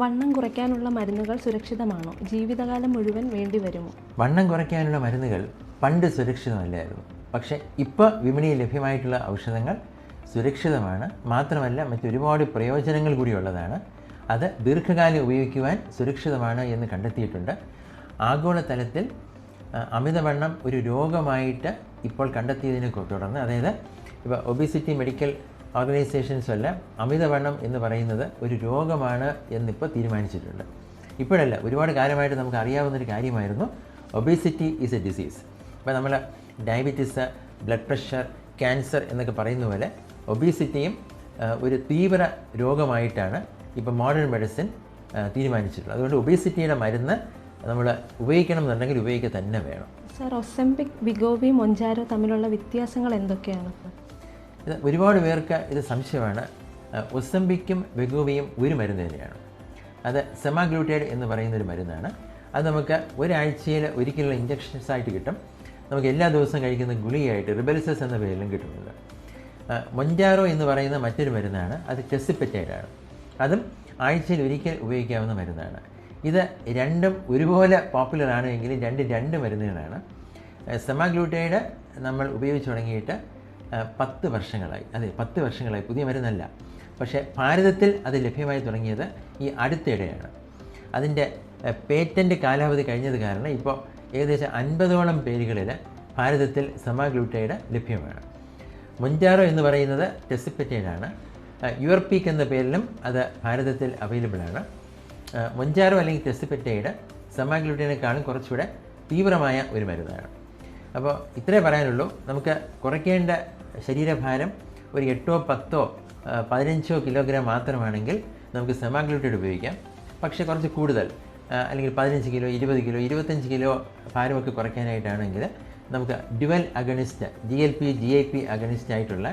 വണ്ണം കുറയ്ക്കാനുള്ള മരുന്നുകൾ സുരക്ഷിതമാണോ? ജീവിതകാലം മുഴുവൻ വേണ്ടി വരുമോ? വണ്ണം കുറയ്ക്കാനുള്ള മരുന്നുകൾ പണ്ട് സുരക്ഷിതമല്ലായിരുന്നു. പക്ഷേ ഇപ്പോൾ വിപണിയിൽ ലഭ്യമായിട്ടുള്ള ഔഷധങ്ങൾ സുരക്ഷിതമാണ്. മാത്രമല്ല മറ്റൊരുപാട് പ്രയോജനങ്ങൾ കൂടിയുള്ളതാണ്. അത് ദീർഘകാലം ഉപയോഗിക്കുവാൻ സുരക്ഷിതമാണ് എന്ന് കണ്ടെത്തിയിട്ടുണ്ട്. ആഗോളതലത്തിൽ അമിതവണ്ണം ഒരു രോഗമായിട്ട് ഇപ്പോൾ കണ്ടെത്തിയതിനെ തുടർന്ന്, അതായത് ഇപ്പോൾ ഒബിസിറ്റി മെഡിക്കൽ ഓർഗനൈസേഷൻസ് എല്ലാം അമിതവണ്ണം എന്ന് പറയുന്നത് ഒരു രോഗമാണ് എന്നിപ്പോൾ തീരുമാനിച്ചിട്ടുണ്ട്. ഇപ്പോഴല്ല, ഒരുപാട് കാലമായിട്ട് നമുക്ക് അറിയാവുന്നൊരു കാര്യമായിരുന്നു ഒബിസിറ്റി ഈസ് എ ഡിസീസ്. ഇപ്പോൾ നമ്മൾ ഡയബറ്റീസ്, ബ്ലഡ് പ്രഷർ, ക്യാൻസർ എന്നൊക്കെ പറയുന്ന പോലെ ഒബീസിറ്റിയും ഒരു തീവ്ര രോഗമായിട്ടാണ് ഇപ്പോൾ മോഡേൺ മെഡിസിൻ തീരുമാനിച്ചിട്ടുള്ളത്. അതുകൊണ്ട് ഒബീസിറ്റിയുടെ മരുന്ന് നമ്മൾ ഉപയോഗിക്കണം എന്നുണ്ടെങ്കിൽ ഉപയോഗിക്കുക തന്നെ വേണം. സർ, ഒസെംപിക്, വെഗോവി, മൊഞ്ചാരോ തമ്മിലുള്ള വ്യത്യാസങ്ങൾ എന്തൊക്കെയാണ്? ഇത് ഒരുപാട് പേർക്ക് ഇത് സംശയമാണ്. ഒസെംപിക്കും വെഗോവിയും ഒരു മരുന്ന് തന്നെയാണ്. അത് സെമാഗ്ലൂട്ടൈഡ് എന്ന് പറയുന്നൊരു മരുന്നാണ്. അത് നമുക്ക് ഒരാഴ്ചയിൽ ഒരിക്കലുള്ള ഇഞ്ചക്ഷൻസ് ആയിട്ട് കിട്ടും. നമുക്ക് എല്ലാ ദിവസവും കഴിക്കുന്ന ഗുളികയായിട്ട് റിബെൽസസ് എന്ന പേരിലും കിട്ടുന്നുണ്ട്. മൊഞ്ചാരോ എന്ന് പറയുന്ന മറ്റൊരു മരുന്നാണ്. അത് ടെസിപെറ്റൈഡാണ്. അതും ആഴ്ചയിൽ ഒരിക്കൽ ഉപയോഗിക്കാവുന്ന മരുന്നാണ്. ഇത് രണ്ടും ഒരുപോലെ പോപ്പുലറാണ് എങ്കിലും രണ്ട് മരുന്നുകളാണ്. സെമാഗ്ലൂട്ടൈഡ് നമ്മൾ ഉപയോഗിച്ച് തുടങ്ങിയിട്ട് 10 വർഷങ്ങളായി. അതെ, 10 വർഷങ്ങളായി, പുതിയ മരുന്നല്ല. പക്ഷേ ഭാരതത്തിൽ അത് ലഭ്യമായി തുടങ്ങിയത് ഈ അടുത്തിടെയാണ്. അതിൻ്റെ പേറ്റൻറ്റ് കാലാവധി കഴിഞ്ഞത് കാരണം ഇപ്പോൾ ഏകദേശം 50ഓളം പേരുകളിൽ ഭാരതത്തിൽ സെമാഗ്ലൂട്ടൈഡ് ലഭ്യമാണ്. മൊഞ്ചാരോ എന്ന് പറയുന്നത് ടെസിപെറ്റൈഡാണ്. യുവർപീക്ക് എന്ന പേരിലും അത് ഭാരതത്തിൽ അവൈലബിളാണ്. മൊഞ്ചാരോ അല്ലെങ്കിൽ ടെസിപെറ്റൈഡ് സെമാഗ്ലൂട്ടൈഡിനേക്കാളും കുറച്ചുകൂടെ തീവ്രമായ ഒരു മരുന്നാണ്. അപ്പോൾ ഇത്രേ പറയാനുള്ളൂ. നമുക്ക് കുറയ്ക്കേണ്ട ശരീരഭാരം ഒരു 8, 10, 15 കിലോഗ്രാം മാത്രമാണെങ്കിൽ നമുക്ക് സെമാഗ്ലൂട്ടൈഡ് ഉപയോഗിക്കാം. പക്ഷേ കുറച്ച് കൂടുതൽ, അല്ലെങ്കിൽ 15 കിലോ, 20 കിലോ, 25 കിലോ ഭാരമൊക്കെ കുറയ്ക്കാനായിട്ടാണെങ്കിൽ നമുക്ക് dual agonist, GLP, GIP agonist ആയിട്ടുള്ള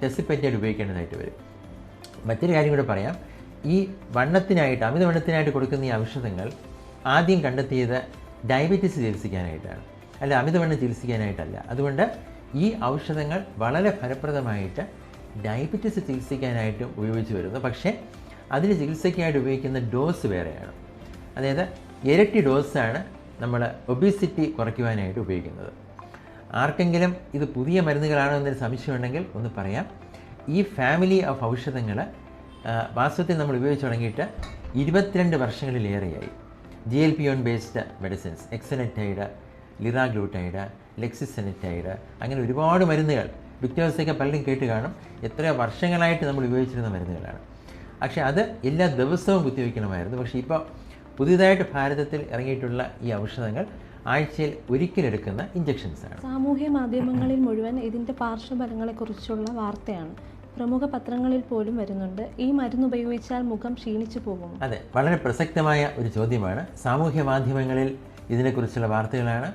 ടെസിപെറ്റൈഡ് ഉപയോഗിക്കേണ്ടതായിട്ട് വരും. മറ്റൊരു കാര്യം കൂടെ പറയാം. ഈ വണ്ണത്തിനായിട്ട്, അമിതവണ്ണത്തിനായിട്ട് കൊടുക്കുന്ന ഈ ഔഷധങ്ങൾ ആദ്യം കണ്ടെത്തിയത് ഡയബറ്റീസ് ചികിത്സിക്കാനായിട്ടാണ്, അല്ല അമിതവണ്ണം ചികിത്സിക്കാനായിട്ടല്ല. അതുകൊണ്ട് ഈ ഔഷധങ്ങൾ വളരെ ഫലപ്രദമായിട്ട് ഡയബറ്റീസ് ചികിത്സിക്കാനായിട്ട് ഉപയോഗിച്ച് വരുന്നു. പക്ഷേ അതിന് ചികിത്സയ്ക്കായിട്ട് ഉപയോഗിക്കുന്ന ഡോസ് വേറെയാണ്. അതായത് ഇരട്ടി ഡോസാണ് നമ്മൾ ഒബീസിറ്റി കുറയ്ക്കുവാനായിട്ട് ഉപയോഗിക്കുന്നത്. ആർക്കെങ്കിലും ഇത് പുതിയ മരുന്നുകളാണോ എന്നൊരു സംശയമുണ്ടെങ്കിൽ ഒന്ന് പറയാം. ഈ ഫാമിലി ഓഫ് ഔഷധങ്ങൾ വാസ്തവത്തിൽ നമ്മൾ ഉപയോഗിച്ച് തുടങ്ങിയിട്ട് 22 വർഷങ്ങളിലേറെയായി. GLP-1 ബേസ്ഡ് മെഡിസിൻസ്, എക്സനറ്റൈഡ്, ലിറാഗ്ലൂട്ടൈഡ്, ലെക്സിസെനറ്റൈഡ്, അങ്ങനെ ഒരുപാട് മരുന്നുകൾ വിക്ടേഴ്സൊക്കെ പലരും കേട്ട് കാണും. എത്രയോ വർഷങ്ങളായിട്ട് നമ്മൾ ഉപയോഗിച്ചിരുന്ന മരുന്നുകളാണ്. പക്ഷേ അത് എല്ലാ ദിവസവും കുത്തിവയ്ക്കണമായിരുന്നു. പക്ഷേ ഇപ്പോൾ പുതിയതായിട്ട് ഭാരതത്തിൽ ഇറങ്ങിയിട്ടുള്ള ഈ ഔഷധങ്ങൾ ആഴ്ചയിൽ ഒരിക്കലെടുക്കുന്ന ഇഞ്ചക്ഷൻസാണ്. സാമൂഹ്യ മാധ്യമങ്ങളിൽ മുഴുവൻ ഇതിൻ്റെ പാർശ്വഫലങ്ങളെക്കുറിച്ചുള്ള വാർത്തയാണ്. പ്രമുഖ പത്രങ്ങളിൽ പോലും വരുന്നുണ്ട്. ഈ മരുന്ന് ഉപയോഗിച്ചാൽ മുഖം ക്ഷീണിച്ചു പോകും. അതെ, വളരെ പ്രസക്തമായ ഒരു ചോദ്യമാണ്. സാമൂഹ്യ മാധ്യമങ്ങളിൽ ഇതിനെക്കുറിച്ചുള്ള വാർത്തകളാണ്.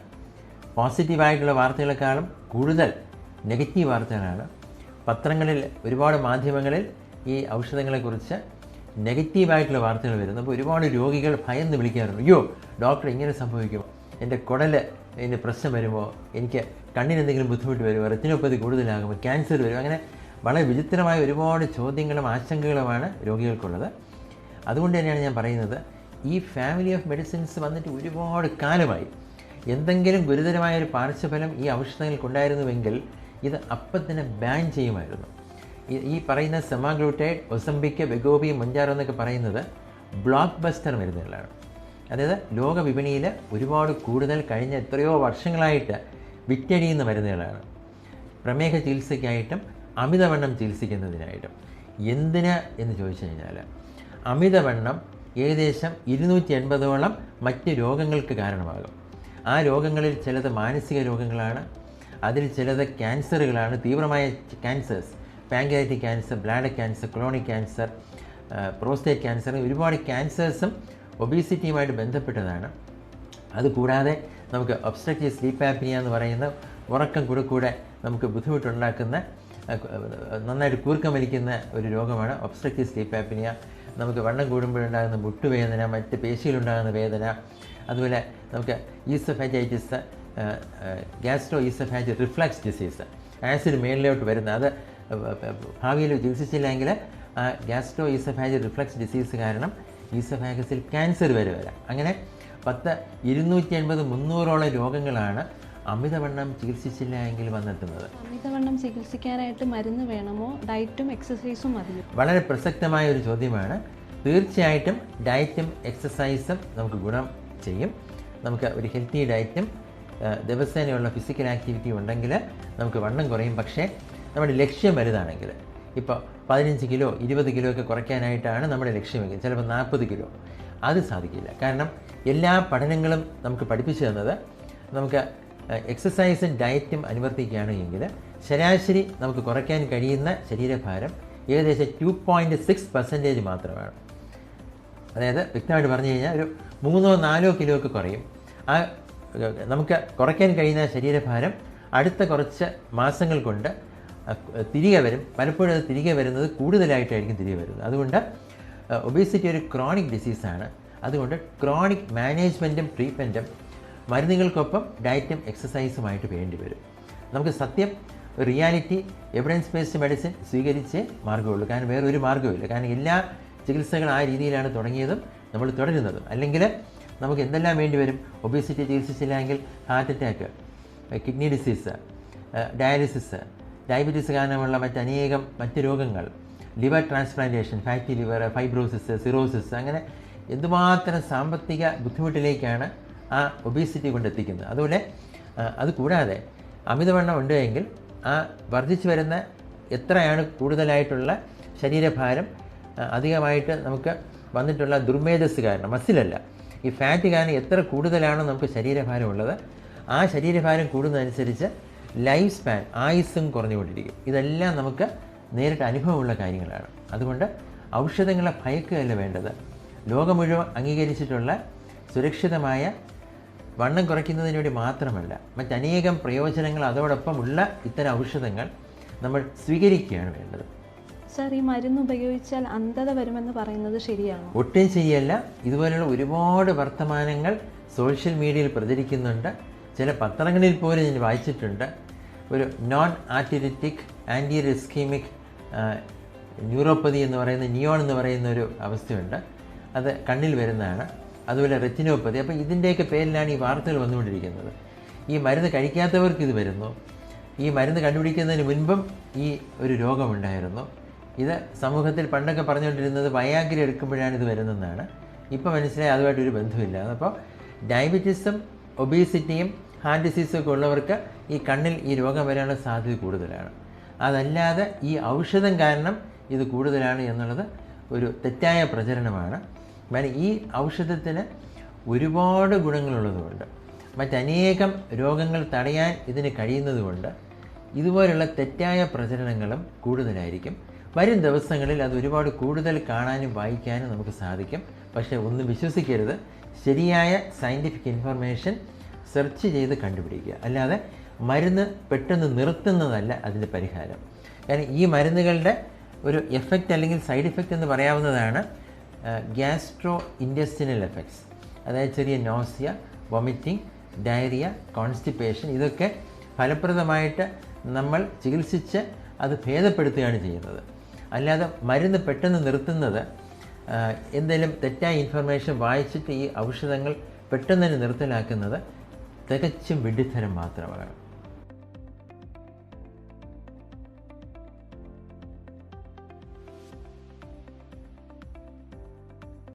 പോസിറ്റീവായിട്ടുള്ള വാർത്തകളെക്കാളും കൂടുതൽ നെഗറ്റീവ് വാർത്തകളാണ്. പത്രങ്ങളിൽ, ഒരുപാട് മാധ്യമങ്ങളിൽ ഈ ഔഷധങ്ങളെക്കുറിച്ച് നെഗറ്റീവായിട്ടുള്ള വാർത്തകൾ വരുന്നു. അപ്പോൾ ഒരുപാട് രോഗികൾ ഭയന്ന് വിളിക്കാറുണ്ട്. അയ്യോ ഡോക്ടർ, ഇങ്ങനെ സംഭവിക്കുമോ? എൻ്റെ കുടൽ ഇതിന് പ്രശ്നം വരുമോ? എനിക്ക് കണ്ണിനെന്തെങ്കിലും ബുദ്ധിമുട്ട് വരുമോ? റെറ്റിനോപ്പതി കൂടുതലാകുമോ? ക്യാൻസർ വരുമോ? അങ്ങനെ വളരെ വിചിത്രമായ ഒരുപാട് ചോദ്യങ്ങളും ആശങ്കകളുമാണ് രോഗികൾക്കുള്ളത്. അതുകൊണ്ട് തന്നെയാണ് ഞാൻ പറയുന്നത്, ഈ ഫാമിലി ഓഫ് മെഡിസിൻസ് വന്നിട്ട് ഒരുപാട് കാലമായി. എന്തെങ്കിലും ഗുരുതരമായ ഒരു പാർശ്വഫലം ഈ ഔഷധങ്ങൾക്കുണ്ടായിരുന്നുവെങ്കിൽ ഇത് അപ്പം തന്നെ ബാൻ ചെയ്യുമായിരുന്നു. ഈ പറയുന്ന സെമാഗ്ലൂട്ടൈഡ്, ഒസെംപിക്, വെഗോവി, മൊഞ്ചാരോ എന്നൊക്കെ പറയുന്നത് ബ്ലോക്ക് ബസ്റ്റർ മരുന്നുകളാണ്. അതായത് ലോക വിപണിയിൽ ഒരുപാട് കൂടുതൽ കഴിഞ്ഞ എത്രയോ വർഷങ്ങളായിട്ട് വിറ്റഴിയുന്ന മരുന്നുകളാണ്. പ്രമേഹ ചികിത്സയ്ക്കായിട്ടും അമിതവണ്ണം ചികിത്സിക്കുന്നതിനായിട്ടും. എന്തിന് എന്ന് ചോദിച്ചു കഴിഞ്ഞാൽ, അമിതവണ്ണം ഏകദേശം 280ഓളം മറ്റ് രോഗങ്ങൾക്ക് കാരണമാകും. ആ രോഗങ്ങളിൽ ചിലത് മാനസിക രോഗങ്ങളാണ്, അതിൽ ചിലത് ക്യാൻസറുകളാണ്, തീവ്രമായ cancers, pancreatic cancer, bladder cancer, chronic cancer, prostate cancer, ഒരുപാട് ക്യാൻസേഴ്സും ഒബീസിറ്റിയുമായിട്ട് ബന്ധപ്പെട്ടതാണ്. അതുകൂടാതെ നമുക്ക് ഒബ്സ്ട്രക്റ്റീവ് സ്ലീപ്പ് ആപ്നിയ എന്ന് പറയുന്ന ഉറക്കം കൂടെ നമുക്ക് ബുദ്ധിമുട്ടുണ്ടാക്കുന്ന, നന്നായിട്ട് കൂർക്കം വലിക്കുന്ന ഒരു രോഗമാണ് ഒബ്സ്ട്രക്റ്റീവ് സ്ലീപ്പ് ആപ്നിയ. നമുക്ക് വണ്ണം കൂടുമ്പോഴുണ്ടാകുന്ന മുട്ടുവേദന, മറ്റ് പേശിയിലുണ്ടാകുന്ന വേദന, അതുപോലെ നമുക്ക് ഈസോഫാജൈറ്റിസ്, ഗ്യാസ്ട്രോ ഈസോഫാജ് റിഫ്ലക്സ് ഡിസീസ്, ആസിഡ് മേലിലോട്ട് വരുന്ന, അത് ഭാവിയിൽ ചികിത്സിച്ചില്ലെങ്കിൽ ആ ഗ്യാസ്ട്രോ ഈസോഫാജ് റിഫ്ലക്സ് ഡിസീസ് കാരണം ഈസോഫാഗസിൽ ക്യാൻസർ വരെ വരാം. അങ്ങനെ 280-300ഓളം രോഗങ്ങളാണ് അമിതവണ്ണം ചികിത്സിച്ചില്ല എങ്കിൽ വന്നെത്തുന്നത്. അമിതവണ്ണം ചികിത്സിക്കാനായിട്ട് മരുന്ന് വേണമോ, ഡയറ്റും എക്സസൈസും മതിയോ? വളരെ പ്രസക്തമായ ഒരു ചോദ്യമാണ്. തീർച്ചയായിട്ടും ഡയറ്റും എക്സസൈസും നമുക്ക് ഗുണം ചെയ്യും. നമുക്ക് ഒരു ഹെൽത്തി ഡയറ്റും ദിവസേനയുള്ള ഫിസിക്കൽ ആക്ടിവിറ്റി ഉണ്ടെങ്കിൽ നമുക്ക് വണ്ണം കുറയും. പക്ഷേ നമ്മുടെ ലക്ഷ്യം വലുതാണെങ്കിൽ, ഇപ്പോൾ 15 കിലോ 20 കിലോ ഒക്കെ കുറയ്ക്കാനായിട്ടാണ് നമ്മുടെ ലക്ഷ്യമെങ്കിൽ ചിലപ്പോൾ 40 കിലോ അത് സാധിക്കില്ല. കാരണം എല്ലാ പഠനങ്ങളും നമുക്ക് പഠിപ്പിച്ചു തന്നത് നമുക്ക് എക്സസൈസും ഡയറ്റും അനുവർത്തിക്കുകയാണ് എങ്കിൽ ശരാശരി നമുക്ക് കുറയ്ക്കാൻ കഴിയുന്ന ശരീരഭാരം ഏകദേശം 2.6% മാത്രമാണ്. അതായത് വ്യക്തമായിട്ട് പറഞ്ഞു കഴിഞ്ഞാൽ ഒരു 3-4 കിലോ ഒക്കെ കുറയും. ആ നമുക്ക് കുറയ്ക്കാൻ കഴിയുന്ന ശരീരഭാരം അടുത്ത കുറച്ച് മാസങ്ങൾ കൊണ്ട് തിരികെ വരും. പലപ്പോഴും അത് തിരികെ വരുന്നത് കൂടുതലായിട്ടായിരിക്കും തിരികെ വരുന്നത്. അതുകൊണ്ട് ഒബേസിറ്റി ഒരു ക്രോണിക് ഡിസീസാണ്. അതുകൊണ്ട് ക്രോണിക് മാനേജ്മെൻറ്റും ട്രീറ്റ്മെൻറ്റും മരുന്നുകൾക്കൊപ്പം ഡയറ്റും എക്സസൈസുമായിട്ട് വേണ്ടി വരും. നമുക്ക് സത്യം റിയാലിറ്റി എവിഡൻസ് ബേസ്ഡ് മെഡിസിൻ സ്വീകരിച്ചേ മാർഗ്ഗമുള്ളൂ. കാരണം വേറൊരു മാർഗ്ഗമില്ല. കാരണം എല്ലാ ചികിത്സകൾ ആ രീതിയിലാണ് തുടങ്ങിയതും നമ്മൾ തുടരുന്നതും. അല്ലെങ്കിൽ നമുക്ക് എന്തെല്ലാം വേണ്ടി വരും? ഒബേസിറ്റി ചികിത്സിച്ചില്ല എങ്കിൽ heart attack, kidney disease, dialysis, diabetes കാരണമുള്ള മറ്റ് രോഗങ്ങൾ, liver transplantation, fatty liver, fibrosis, cirrhosis, അങ്ങനെ എന്തുമാത്രം സാമ്പത്തിക ബുദ്ധിമുട്ടിലേക്കാണ് ആ ഒബേസിറ്റി കൊണ്ടെത്തിക്കുന്നത്. അതുപോലെ അതുകൂടാതെ അമിതവണ്ണം ഉണ്ട് എങ്കിൽ ആ വർദ്ധിച്ചു വരുന്ന എത്രയാണ് കൂടുതലായിട്ടുള്ള ശരീരഭാരം അധികമായിട്ട് നമുക്ക് വന്നിട്ടുള്ള ദുർമേധസ് കാരണം, മസിലല്ല, ഈ ഫാറ്റ് കാരണം എത്ര കൂടുതലാണോ നമുക്ക് ശരീരഭാരം ഉള്ളത്, ആ ശരീരഭാരം കൂടുന്നതനുസരിച്ച് ലൈഫ് സ്പാൻ, ആയുസ്സും കുറഞ്ഞുകൊണ്ടിരിക്കും. ഇതെല്ലാം നമുക്ക് നേരിട്ട് അനുഭവമുള്ള കാര്യങ്ങളാണ്. അതുകൊണ്ട് ഔഷധങ്ങളെ ഭയക്കുകയല്ല വേണ്ടത്. ലോകം മുഴുവൻ അംഗീകരിച്ചിട്ടുള്ള സുരക്ഷിതമായ വണ്ണം കുറയ്ക്കുന്നതിന് വേണ്ടി മാത്രമല്ല, മറ്റനേകം പ്രയോജനങ്ങൾ അതോടൊപ്പം ഉള്ള ഇത്തരം ഔഷധങ്ങൾ നമ്മൾ സ്വീകരിക്കുകയാണ് വേണ്ടത്. സർ, ഈ മരുന്ന് ഉപയോഗിച്ചാൽ അന്ധത വരുമെന്ന് പറയുന്നത് ശരിയാണോ? ഒട്ടും ശരിയല്ല. ഇതുപോലുള്ള ഒരുപാട് വർത്തമാനങ്ങൾ സോഷ്യൽ മീഡിയയിൽ പ്രചരിക്കുന്നുണ്ട്. ചില പത്രങ്ങളിൽ പോലും ഞാൻ വായിച്ചിട്ടുണ്ട്. ഒരു നോൺ ആർട്ടിരിറ്റിക് ആൻറ്റി റിസ്കീമിക് ന്യൂറോപ്പതി എന്ന് പറയുന്ന നിയോൺ എന്ന് പറയുന്ന ഒരു അവസ്ഥയുണ്ട്. അത് കണ്ണിൽ വരുന്നതാണ്. അതുപോലെ റെറ്റിനോപ്പതി. അപ്പോൾ ഇതിൻ്റെയൊക്കെ പേരിലാണ് ഈ വാർത്തകൾ വന്നുകൊണ്ടിരിക്കുന്നത്. ഈ മരുന്ന് കഴിക്കാത്തവർക്ക് ഇത് വരുന്നു. ഈ മരുന്ന് കണ്ടുപിടിക്കുന്നതിന് മുൻപും ഈ ഒരു രോഗമുണ്ടായിരുന്നു. ഇത് സമൂഹത്തിൽ പണ്ടൊക്കെ പറഞ്ഞുകൊണ്ടിരുന്നത് വയാഗ്ര എടുക്കുമ്പോഴാണ് ഇത് വരുന്നതെന്നാണ്. ഇപ്പോൾ മനസ്സിലായി അതുമായിട്ടൊരു ബന്ധമില്ല. അപ്പോൾ ഡയബറ്റീസും ഒബേസിറ്റിയും ഹാർട്ട് ഡിസീസും ഒക്കെ ഉള്ളവർക്ക് ഈ കണ്ണിൽ ഈ രോഗം വരാനുള്ള സാധ്യത കൂടുതലാണ്. അതല്ലാതെ ഈ ഔഷധം കാരണം ഇത് കൂടുതലാണ് എന്നുള്ളത് ഒരു തെറ്റായ പ്രചരണമാണ്. കാരണം ഈ ഔഷധത്തിന് ഒരുപാട് ഗുണങ്ങളുള്ളതുകൊണ്ട്, മറ്റനേകം രോഗങ്ങൾ തടയാൻ ഇതിന് കഴിയുന്നതുകൊണ്ട് ഇതുപോലുള്ള തെറ്റായ പ്രചരണങ്ങളും കൂടുതലായിരിക്കും. വരും ദിവസങ്ങളിൽ അത് ഒരുപാട് കൂടുതൽ കാണാനും വായിക്കാനും നമുക്ക് സാധിക്കും. പക്ഷേ ഒന്നും വിശ്വസിക്കരുത്. ശരിയായ സയൻറ്റിഫിക് ഇൻഫർമേഷൻ സെർച്ച് ചെയ്ത് കണ്ടുപിടിക്കുക. അല്ലാതെ മരുന്ന് പെട്ടെന്ന് നിർത്തുന്നതല്ല അതിൻ്റെ പരിഹാരം. കാരണം ഈ മരുന്നുകളുടെ ഒരു എഫക്റ്റ് അല്ലെങ്കിൽ സൈഡ് എഫക്റ്റ് എന്ന് പറയാവുന്നതാണ് ഗ്യാസ്ട്രോ ഇൻറ്റെസ്റ്റിനൽ എഫക്ട്സ്. അതായത് ചെറിയ നോസിയ, വൊമിറ്റിംഗ്, ഡയറിയ, കോൺസ്റ്റിപ്പേഷൻ. ഇതൊക്കെ ഫലപ്രദമായിട്ട് നമ്മൾ ചികിത്സിച്ച് അത് ഭേദപ്പെടുത്തുകയാണ് ചെയ്യുന്നത്. അല്ലാതെ മരുന്ന് പെട്ടെന്ന് നിർത്തുന്നത് എന്തെങ്കിലും തെറ്റായ ഇൻഫർമേഷൻ വായിച്ചിട്ട് ഈ ഔഷധങ്ങൾ പെട്ടെന്ന് തന്നെ നിർത്തലാക്കുന്നത് തികച്ചും വിഡ്ഢിത്തരം മാത്രമാണ്.